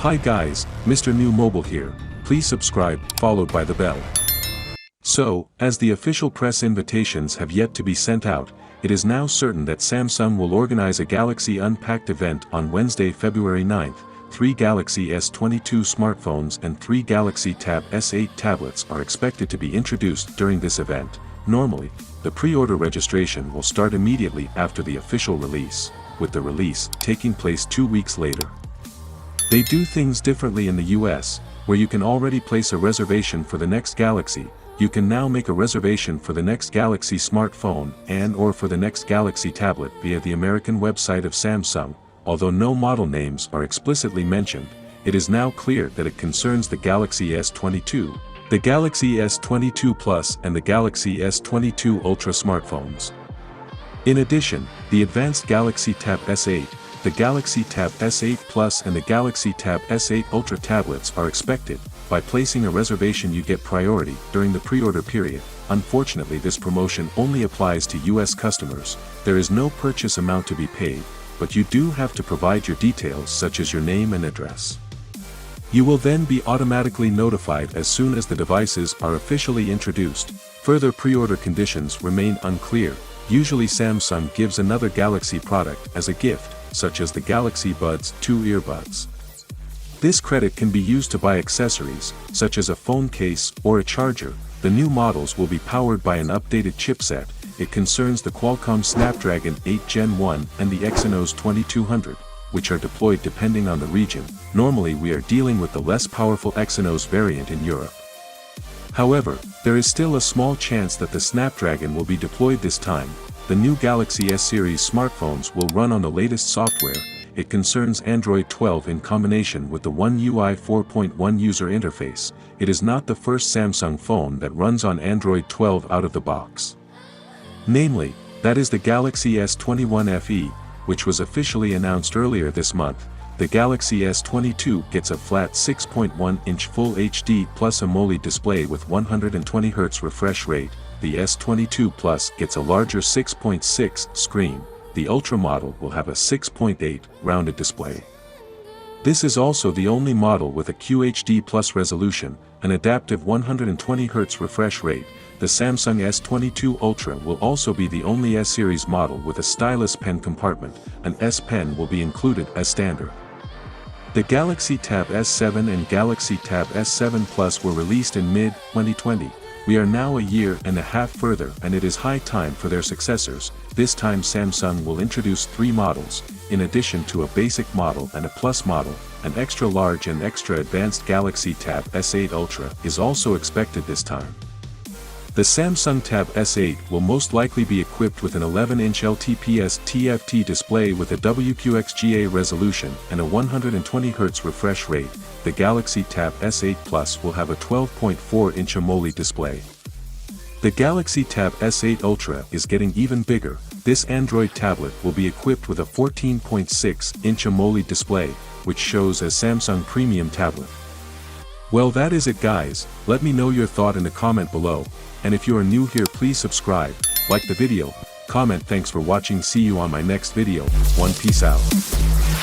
Hi guys, Mrnewmobile here, please subscribe, followed by the bell. So, as the official press invitations have yet to be sent out, it is now certain that Samsung will organize a Galaxy Unpacked event on Wednesday, February 9th. 3 Galaxy S22 smartphones and 3 Galaxy Tab S8 tablets are expected to be introduced during this event. Normally, the pre-order registration will start immediately after the official release, with the release taking place 2 weeks later. They do things differently in the US, where you can already place a reservation for the next Galaxy. You can now make a reservation for the next Galaxy smartphone and/or for the next Galaxy tablet via the American website of Samsung. Although no model names are explicitly mentioned, it is now clear that it concerns the Galaxy S22, the Galaxy S22 Plus and the Galaxy S22 Ultra smartphones. In addition, the advanced Galaxy Tab S8, the Galaxy Tab S8 Plus and the Galaxy Tab S8 Ultra tablets are expected. By placing a reservation you get priority during the pre-order period. Unfortunately, this promotion only applies to US customers. There is no purchase amount to be paid, but you do have to provide your details such as your name and address. You will then be automatically notified as soon as the devices are officially introduced. Further pre-order conditions remain unclear. Usually Samsung gives another Galaxy product as a gift, such as the Galaxy Buds 2 earbuds. This credit can be used to buy accessories, such as a phone case or a charger. The new models will be powered by an updated chipset. It concerns the Qualcomm Snapdragon 8 Gen 1 and the Exynos 2200, which are deployed depending on the region. Normally we are dealing with the less powerful Exynos variant in Europe. However, there is still a small chance that the Snapdragon will be deployed this time. The new Galaxy S series smartphones will run on the latest software. It concerns Android 12 in combination with the One UI 4.1 user interface. It is not the first Samsung phone that runs on Android 12 out of the box. Namely, that is the Galaxy S21 FE, which was officially announced earlier this month. The Galaxy S22 gets a flat 6.1-inch Full HD Plus AMOLED display with 120Hz refresh rate. The S22 Plus gets a larger 6.6 screen. The Ultra model will have a 6.8 rounded display. This is also the only model with a QHD Plus resolution, an adaptive 120Hz refresh rate. The Samsung S22 Ultra will also be the only S-series model with a stylus pen compartment. An S Pen will be included as standard. The Galaxy Tab S7 and Galaxy Tab S7 Plus were released in mid-2020. We are now a year and a half further and it is high time for their successors. This time Samsung will introduce 3 models, in addition to a basic model and a Plus model. An extra large and extra advanced Galaxy Tab S8 Ultra is also expected this time. The Samsung Tab S8 will most likely be equipped with an 11-inch LTPS TFT display with a WQXGA resolution and a 120Hz refresh rate. The Galaxy Tab S8 Plus will have a 12.4-inch AMOLED display. The Galaxy Tab S8 Ultra is getting even bigger. This Android tablet will be equipped with a 14.6-inch AMOLED display, which shows as Samsung Premium Tablet. Well, that is it guys. Let me know your thought in the comment below. And if you are new here, please subscribe, like the video, comment. Thanks for watching. See you on my next video. Peace out.